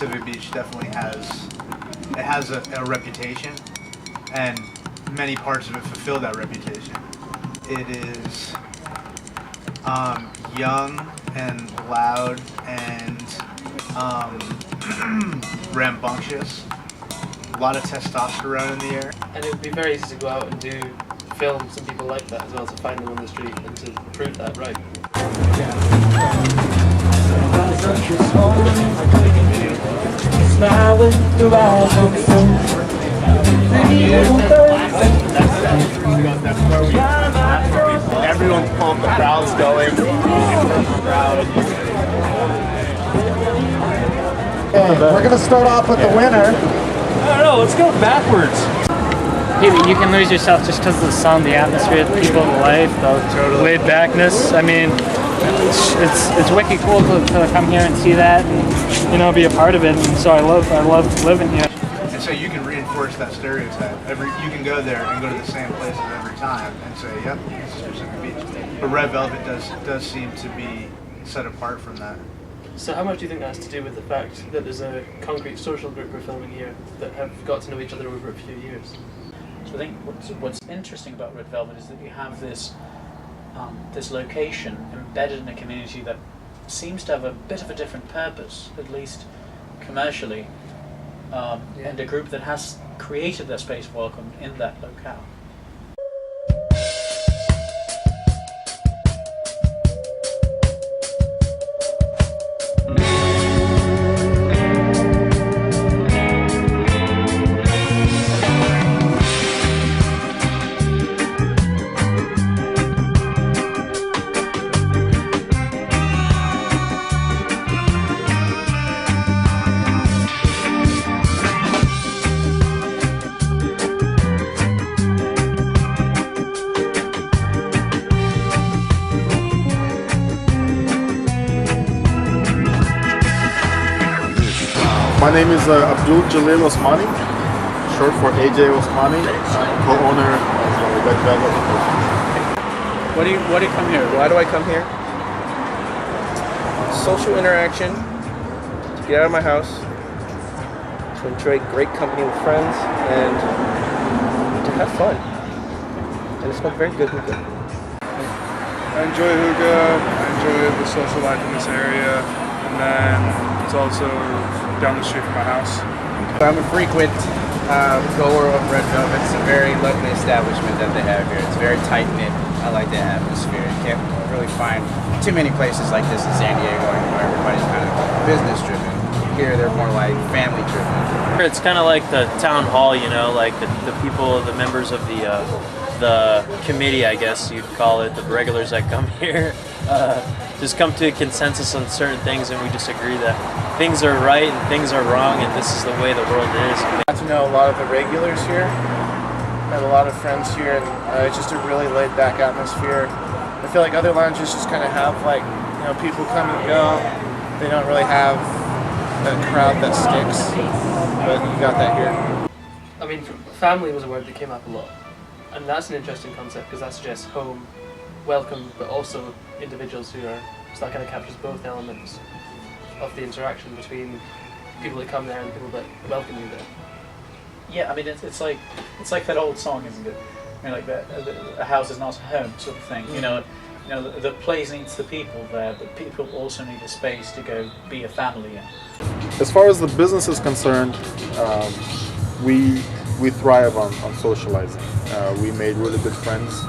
Pacific Beach definitely has a reputation, and many parts of it fulfill that reputation. It is young and loud and rambunctious. A lot of testosterone in the air. And it would be very easy to go out and do films and people like that as well, to find them on the street and to prove that right. Everyone's pumped, the crowd's going. Okay, we're going to start off with the winner. I don't know, let's go backwards. You can lose yourself just because of the sound, the atmosphere, the people, the life, the laid backness. I mean, it's wicked cool to come here and see that, and you know, be a part of it. And so I love living here. And so you can reinforce that stereotype. You can go there and go to the same places every time and say, "Yep, this is Pacific Beach." But Red Velvet does seem to be set apart from that. So how much do you think that has to do with the fact that there's a concrete social group we're filming here that have got to know each other over a few years? So I think what's interesting about Red Velvet is that you have this this location embedded in a community that seems to have a bit of a different purpose, at least commercially, and a group that has created their space welcome in that locale. My name is Abdul Jalil Osmani, short for AJ Osmani, co-owner of Red Velvet. Why do you come here? Why do I come here? Social interaction, to get out of my house, to enjoy great company with friends, and to have fun. And to smoke very good hookah. I enjoy hookah, I enjoy the social life in this area, and then it's also down the street from my house. I'm a frequent goer of Red Velvet. It's a very lovely establishment that they have here. It's very tight-knit. I like the atmosphere. You can't really find too many places like this in San Diego where everybody's kind of business-driven. Here they're more like family-driven. It's kind of like the town hall, you know, like the people, the members of the committee, I guess you'd call it, the regulars that come here, just come to a consensus on certain things, and we just agree that things are right and things are wrong, and this is the way the world is. I got to know a lot of the regulars here. I have a lot of friends here, and it's just a really laid-back atmosphere. I feel like other lounges just kind of have, like, you know, people come and go. They don't really have a crowd that sticks, but you got that here. I mean, family was a word that came up a lot, and that's an interesting concept because that suggests home, welcome, but also individuals who are, so that kind of captures both elements of the interaction between people that come there and people that welcome you there. Yeah, I mean it's like that old song, isn't it? I mean, like a house is not home sort of thing. You know, the place needs the people there, but people also need a space to go be a family in. As far as the business is concerned, we thrive on socializing. We made really good friends,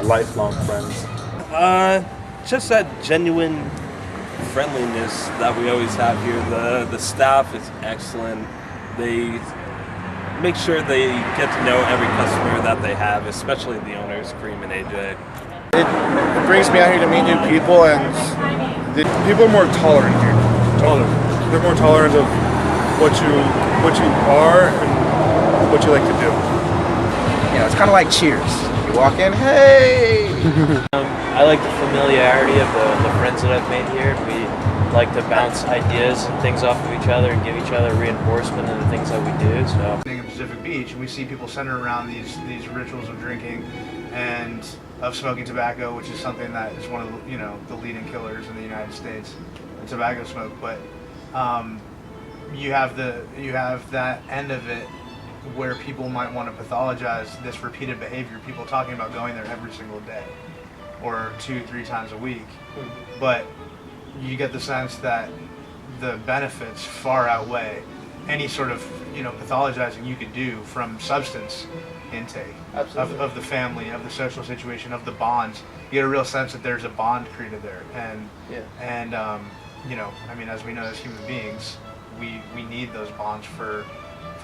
lifelong friends. Just that genuine friendliness that we always have here. The staff is excellent. They make sure they get to know every customer that they have, especially the owners, Kareem and AJ. It brings me out here to meet new people, and the people are more tolerant here. They're more tolerant of what you are and what you like to do. You know, it's kind of like Cheers. You walk in, hey! I like the familiarity of the friends that I've made here. We like to bounce ideas and things off of each other and give each other reinforcement in the things that we do. So, being in Pacific Beach, we see people centered around these rituals of drinking and of smoking tobacco, which is something that is one of the leading killers in the United States, the tobacco smoke. But you have that end of it where people might want to pathologize this repeated behavior. People talking about going there every single day, or 2-3 times a week, but you get the sense that the benefits far outweigh any sort of pathologizing you could do from substance intake of the family, of the social situation, of the bonds. You get a real sense that there's a bond created there, and I mean, as we know as human beings, we need those bonds for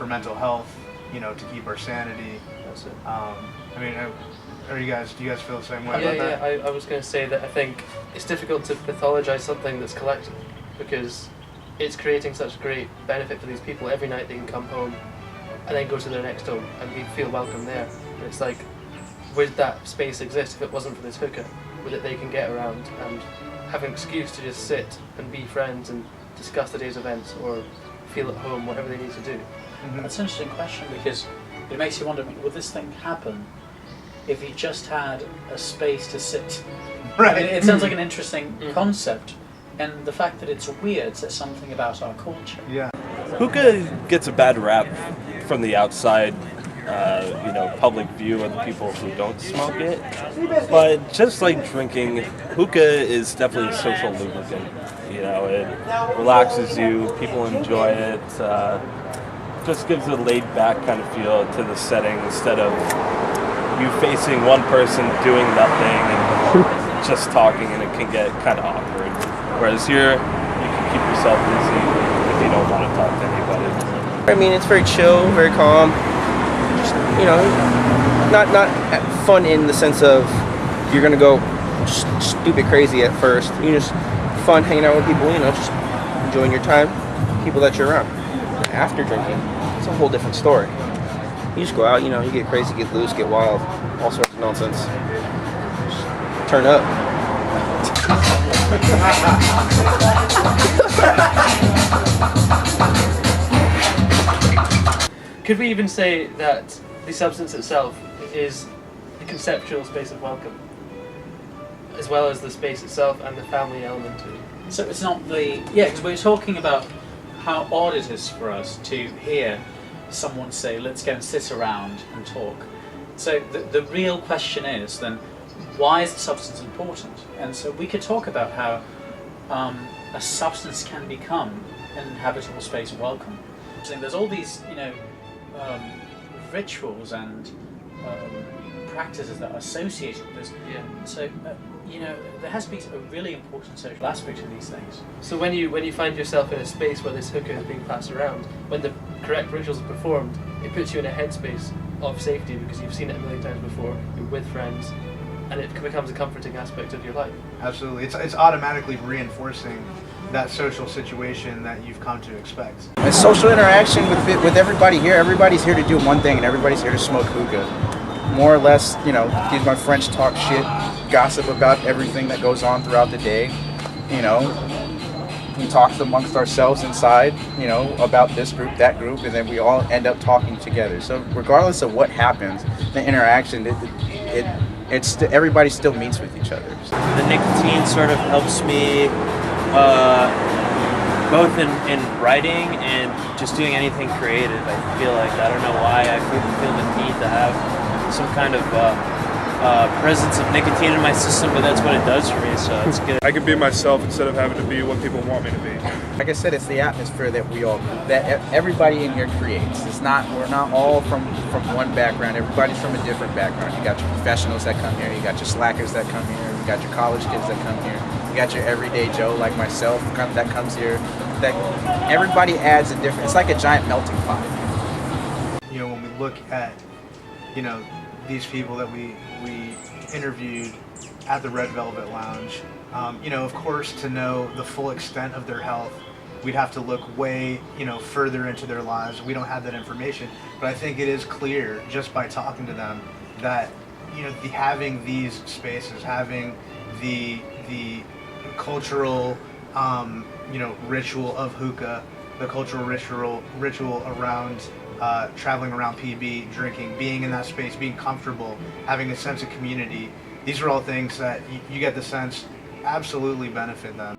mental health, to keep our sanity. That's it. I mean, do you guys feel the same way Yeah, about that? I was going to say that I think it's difficult to pathologize something that's collective, because it's creating such great benefit for these people. Every night they can come home and then go to their next home and feel welcome there. And it's like, would that space exist if it wasn't for this hookah? Would it they can get around and have an excuse to just sit and be friends and discuss the day's events or feel at home, whatever they need to do? That's an interesting question, because it makes you wonder, would this thing happen if you just had a space to sit? Right. I mean, it sounds like an interesting concept, and the fact that it's weird says something about our culture. Yeah. Hookah gets a bad rap from the outside, public view of the people who don't smoke it. But just like drinking, hookah is definitely a social lubricant. It relaxes you, people enjoy it. Just gives a laid-back kind of feel to the setting instead of you facing one person doing nothing and just talking, and it can get kind of awkward. Whereas here, you can keep yourself busy if you don't want to talk to anybody. I mean, it's very chill, very calm. Just, not fun in the sense of you're gonna go stupid crazy at first. You just fun hanging out with people, just enjoying your time, people that you're around. After drinking, it's a whole different story. You just go out, you get crazy, get loose, get wild, all sorts of nonsense. Just turn up. Could we even say that the substance itself is the conceptual space of welcome, as well as the space itself and the family element to it? So it's not because we're talking about how odd it is for us to hear someone say, let's go and sit around and talk. So the real question is then, why is the substance important? And so we could talk about how a substance can become an habitable space of welcome. So there's all these, rituals and practices that are associated with this. Yeah. So, there has to be a really important social aspect to these things. So when you find yourself in a space where this hookah is being passed around, when the correct rituals are performed, it puts you in a headspace of safety because you've seen it a million times before, you're with friends, and it becomes a comforting aspect of your life. Absolutely. It's automatically reinforcing that social situation that you've come to expect. A social interaction with everybody here. Everybody's here to do one thing, and everybody's here to smoke hookah. More or less, excuse my French, talk shit, gossip about everything that goes on throughout the day. We talk amongst ourselves inside, about this group, that group, and then we all end up talking together. So regardless of what happens, the interaction, everybody still meets with each other. The nicotine sort of helps me both in writing and just doing anything creative. I feel like, I don't know why, I feel the need to have some kind of presence of nicotine in my system, but that's what it does for me, so it's good. I can be myself instead of having to be what people want me to be. Like I said, it's the atmosphere that everybody in here creates. We're not all from one background. Everybody's from a different background. You got your professionals that come here, you got your slackers that come here, you got your college kids that come here, you got your everyday Joe like myself that comes here. That everybody adds a different. It's like a giant melting pot. When we look at these people that we interviewed at the Red Velvet Lounge, of course, to know the full extent of their health, we'd have to look way, further into their lives. We don't have that information, but I think it is clear just by talking to them that, having these spaces, having the cultural, ritual of hookah, the cultural ritual around traveling around PB, drinking, being in that space, being comfortable, having a sense of community. These are all things that you get the sense absolutely benefit them.